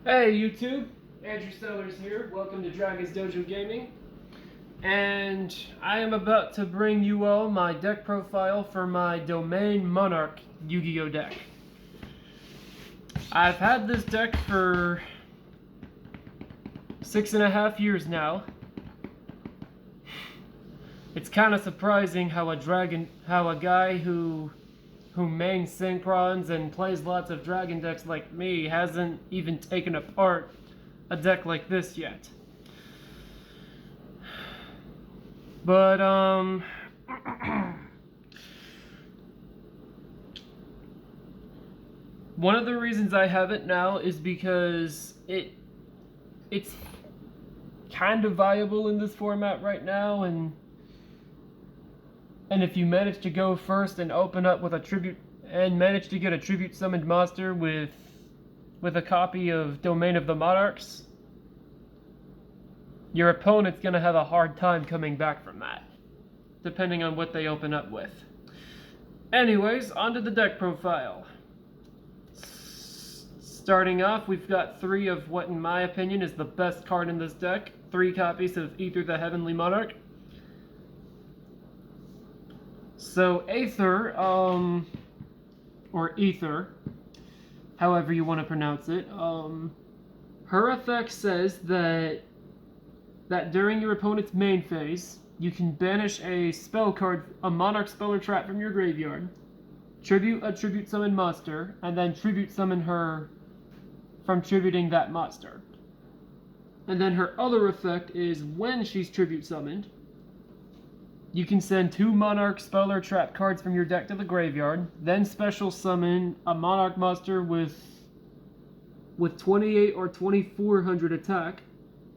Hey YouTube, Andrew Sellers here. Welcome to Dragon's Dojo Gaming. And I am about to bring you all my deck profile for my Domain Monarch Yu-Gi-Oh deck. I've had this deck for 6.5 years now. It's kind of surprising how a guy who mains Synchrons and plays lots of dragon decks like me hasn't even taken apart a deck like this yet. But one of the reasons I have it now is because it's kind of viable in this format right now, and if you manage to go first and open up with a tribute and manage to get a tribute summoned monster with a copy of Domain of the Monarchs, your opponent's gonna have a hard time coming back from that, depending on what they open up with. Anyways, onto the deck profile. Starting off, we've got 3 of what, in my opinion, is the best card in this deck. 3 copies of Aether the Heavenly Monarch. So Aether, or Ether, however you want to pronounce it, her effect says that during your opponent's main phase, you can banish a spell card, a Monarch spell or trap from your graveyard, tribute a tribute summon monster, and then tribute summon her from tributing that monster. And then her other effect is when she's tribute summoned, you can send 2 Monarch spell or trap cards from your deck to the graveyard, then special summon a Monarch monster with 28 or 2400 attack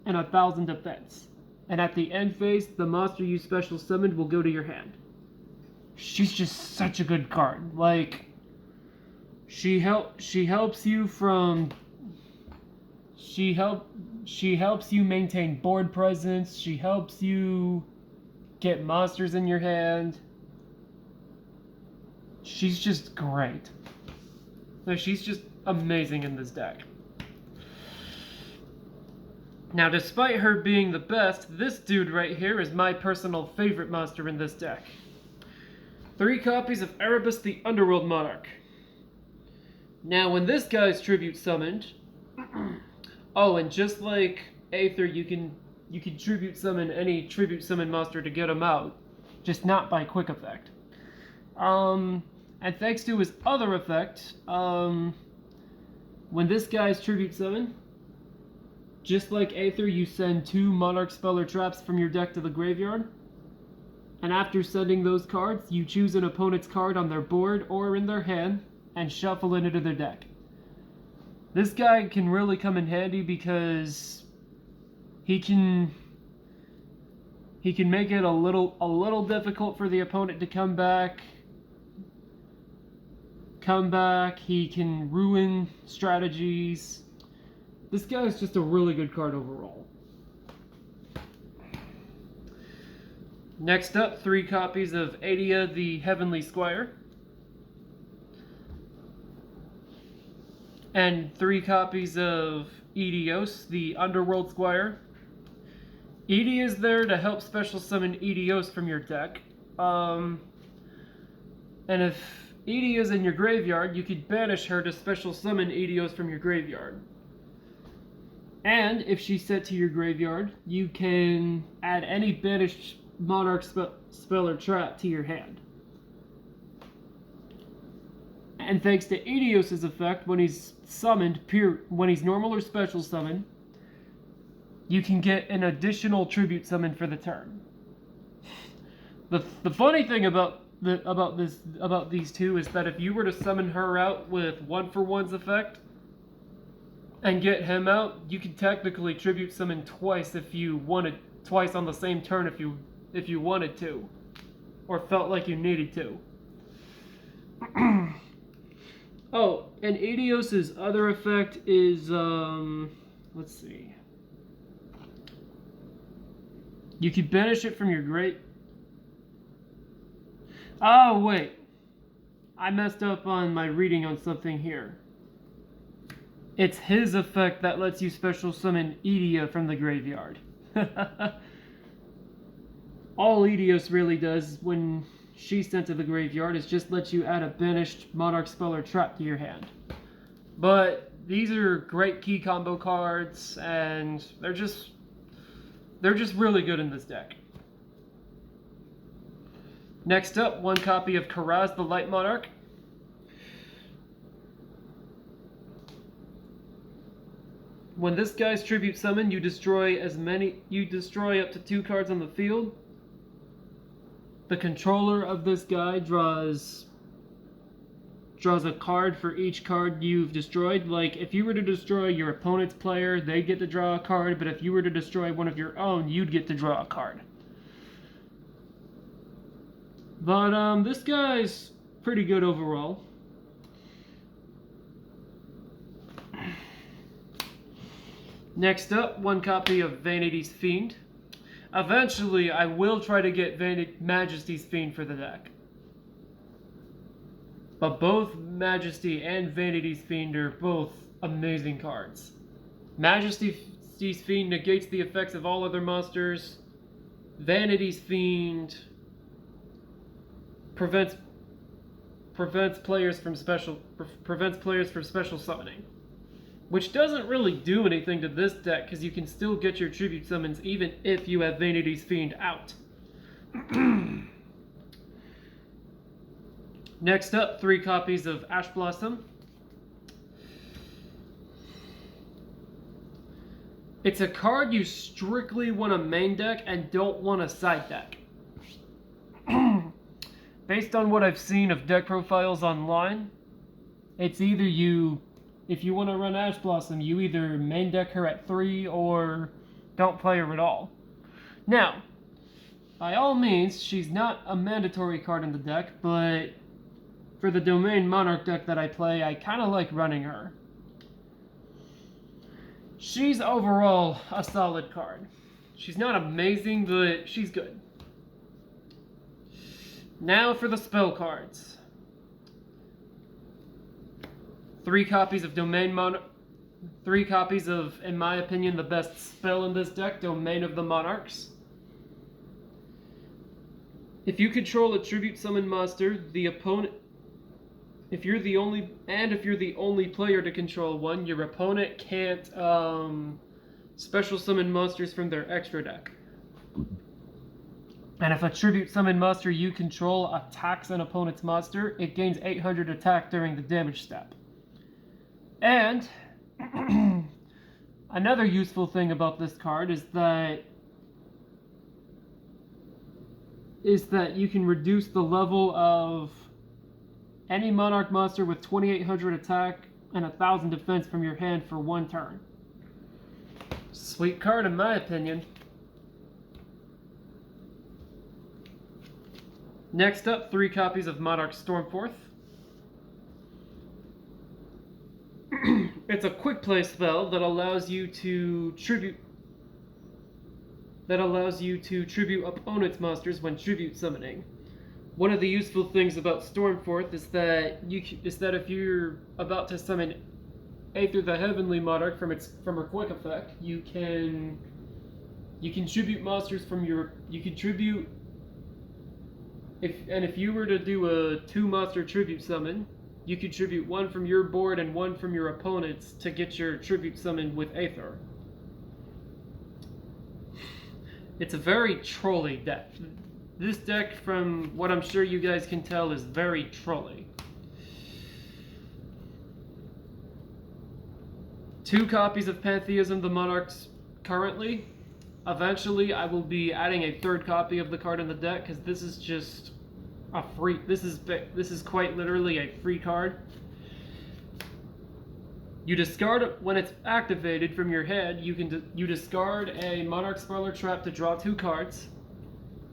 and 1000 defense. And at the end phase, the monster you special summoned will go to your hand. She's just such a good card. Like, she helps you maintain board presence. She helps you get monsters in your hand. She's just great. Like, she's just amazing in this deck. Now, despite her being the best, this dude right here is my personal favorite monster in this deck. 3 copies of Erebus the Underworld Monarch. Now, when this guy's tribute summoned, oh, and just like Aether, you can tribute summon any tribute summon monster to get him out, just not by quick effect. And thanks to his other effect, when this guy's tribute summon, just like Aether, you send 2 Monarch spell or traps from your deck to the graveyard. And after sending those cards, you choose an opponent's card on their board or in their hand and shuffle it into their deck. This guy can really come in handy because he can make it a little difficult for the opponent to come back. He can ruin strategies. This guy is just a really good card overall. Next up, 3 copies of Adia the Heavenly Squire. And 3 copies of Edios the Underworld Squire. Edie is there to help special summon Edios from your deck. And if Edie is in your graveyard, you could banish her to special summon Edios from your graveyard. And if she's set to your graveyard, you can add any banished Monarch spell or trap to your hand. And thanks to Edios' effect, when he's summoned, when he's normal or special summon, you can get an additional tribute summon for the turn. The funny thing about these 2 is that if you were to summon her out with 1-for-1's effect and get him out, you could technically tribute summon twice if you wanted, twice on the same turn if you wanted to, or felt like you needed to. Oh, and Edios' other effect is let's see. You could banish it from your great. Oh wait, I messed up on my reading on something here. It's his effect that lets you special summon Edia from the graveyard. All Edios really does when she's sent to the graveyard is just let you add a banished Monarch spell or trap to your hand. But these are great key combo cards, and they're just really good in this deck. Next up, one copy of Karaz the Light Monarch. When this guy's tribute summon, you destroy up to 2 cards on the field. The controller of this guy draws a card for each card you've destroyed. Like, if you were to destroy your opponent's player, they get to draw a card, but if you were to destroy one of your own, you'd get to draw a card. But this guy's pretty good overall. Next up, one copy of Vanity's Fiend. Eventually, I will try to get Majesty's Fiend for the deck. But both Majesty and Vanity's Fiend are both amazing cards. Majesty's Fiend negates the effects of all other monsters. Vanity's Fiend prevents players from special summoning. Which doesn't really do anything to this deck, because you can still get your tribute summons even if you have Vanity's Fiend out. Next up, 3 copies of Ash Blossom. It's a card you strictly want to main deck and don't want to side deck. Based on what I've seen of deck profiles online, it's either if you want to run Ash Blossom, you either main deck her at 3 or don't play her at all. Now, by all means, she's not a mandatory card in the deck, but for the Domain Monarch deck that I play, I kind of like running her. She's overall a solid card. She's not amazing, but she's good. Now for the spell cards. 3 copies of Domain Monarch. 3 copies of, in my opinion, the best spell in this deck, Domain of the Monarchs. If you control a tribute summon monster, the opponent. If you're the only player to control one, your opponent can't special summon monsters from their extra deck. And if a tribute summon monster you control attacks an opponent's monster, it gains 800 attack during the damage step. And another useful thing about this card is that you can reduce the level of any Monarch monster with 2800 attack and 1000 defense from your hand for 1 turn. Sweet card in my opinion. Next up, 3 copies of Monarch Stormforth. It's a quick play spell that allows you to tribute opponent's monsters when tribute summoning. One of the useful things about Stormforth is that if you're about to summon Aether the Heavenly Monarch from her quick effect, you can tribute monsters from your if you were to do a 2 monster tribute summon, you could tribute 1 from your board and 1 from your opponent's to get your tribute summon with Aether. It's a very trolly deck. This deck, from what I'm sure you guys can tell, is very trolly. 2 copies of Pantheism the Monarchs currently. Eventually, I will be adding a 3rd copy of the card in the deck, because this is just a free. This is quite literally a free card. You discard it when it's activated from your head. You discard a Monarch spell or trap to draw 2 cards,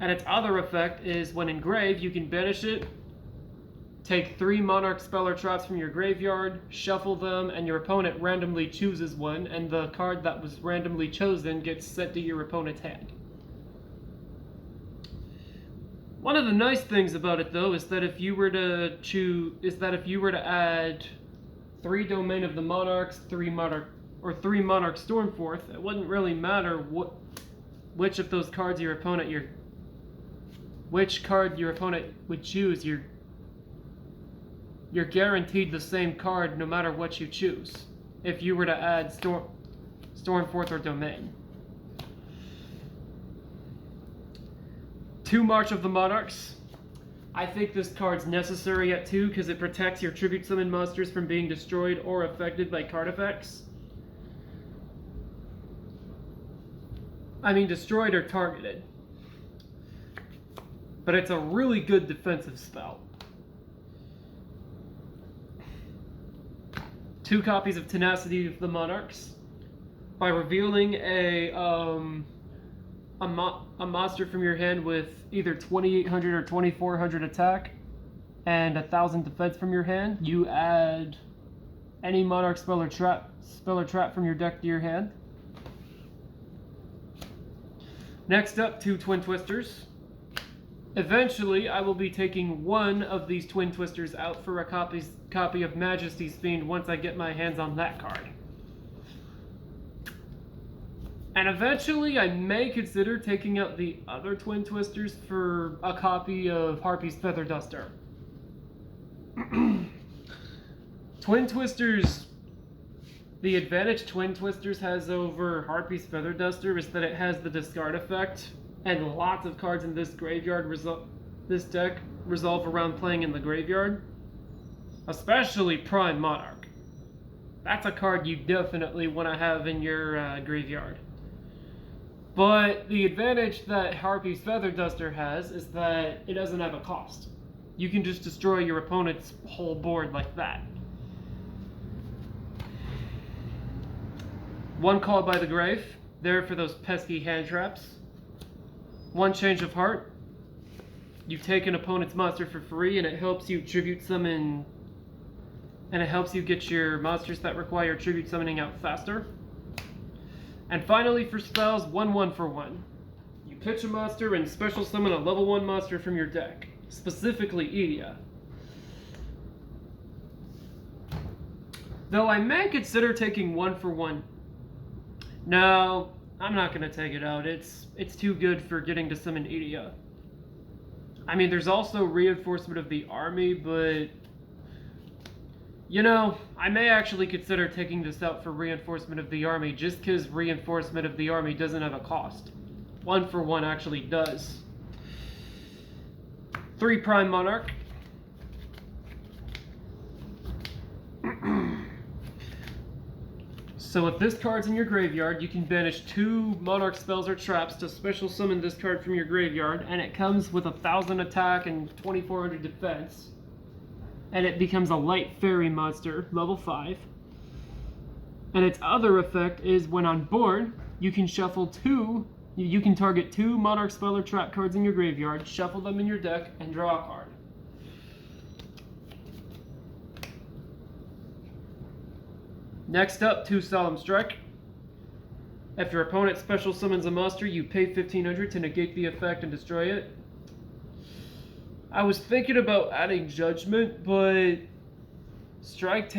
and its other effect is when engraved, you can banish it. Take 3 Monarch spell or traps from your graveyard, shuffle them, and your opponent randomly chooses one, and the card that was randomly chosen gets sent to your opponent's hand. One of the nice things about it, though, is that if you were to add 3 domain of the Monarchs, 3 Monarch Stormforth. It wouldn't really matter which of those cards which card your opponent would choose. You're guaranteed the same card no matter what you choose. If you were to add Stormforth or Domain. 2 March of the Monarchs. I think this card's necessary at 2 because it protects your tribute summon monsters from being destroyed or affected by card effects. I mean destroyed or targeted. But it's a really good defensive spell. 2 copies of Tenacity of the Monarchs. By revealing a monster from your hand with either 2800 or 2400 attack and 1000 defense from your hand, you add any Monarch spell or trap from your deck to your hand. Next up, 2 Twin Twisters. Eventually, I will be taking one of these Twin Twisters out for a copy of Majesty's Fiend once I get my hands on that card. And eventually, I may consider taking out the other Twin Twisters for a copy of Harpy's Feather Duster. Twin Twisters... The advantage Twin Twisters has over Harpy's Feather Duster is that it has the discard effect, and lots of cards in this deck resolve around playing in the graveyard. Especially Prime Monarch. That's a card you definitely want to have in your graveyard. But the advantage that Harpy's Feather Duster has is that it doesn't have a cost. You can just destroy your opponent's whole board like that. 1 Call by the Grave, there for those pesky hand traps. 1 Change of Heart. You take an opponent's monster for free and it helps you tribute summon, and it helps you get your monsters that require tribute summoning out faster. And finally, for spells, 1 for 1. You pitch a monster and special summon a level 1 monster from your deck, specifically Edea. Though I may consider taking 1 for 1. No, I'm not going to take it out. It's too good for getting to summon Edea. I mean, there's also Reinforcement of the Army, but... You know, I may actually consider taking this out for Reinforcement of the Army just because Reinforcement of the Army doesn't have a cost. 1 for 1 actually does. 3 Prime Monarch. So if this card's in your graveyard, you can banish 2 Monarch spells or traps to special summon this card from your graveyard, and it comes with 1000 attack and 2400 defense. And it becomes a light fairy monster, level 5. And its other effect is when on board, you can target 2 Monarch spell or trap cards in your graveyard, shuffle them in your deck, and draw a card. Next up, 2 Solemn Strike. If your opponent special summons a monster, you pay 1500 to negate the effect and destroy it. I was thinking about adding Judgment, but Strike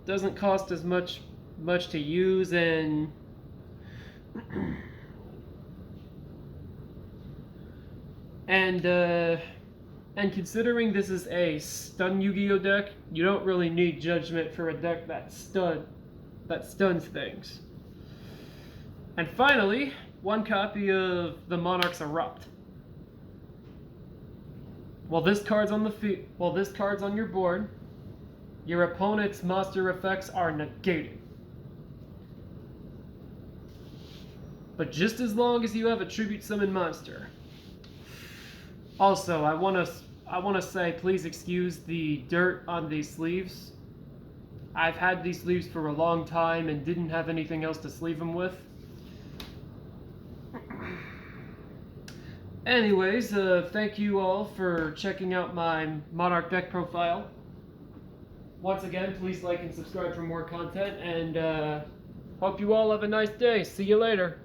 doesn't cost as much to use, and and considering this is a stun Yu-Gi-Oh deck, you don't really need Judgment for a deck that stuns things. And finally, 1 copy of the Monarch's Erupt. While this card's on your board, your opponent's monster effects are negated. But just as long as you have a tribute summon monster. Also, I want to say, please excuse the dirt on these sleeves. I've had these sleeves for a long time and didn't have anything else to sleeve them with. Anyways, thank you all for checking out my Monarch deck profile. Once again, please like and subscribe for more content, and hope you all have a nice day. See you later.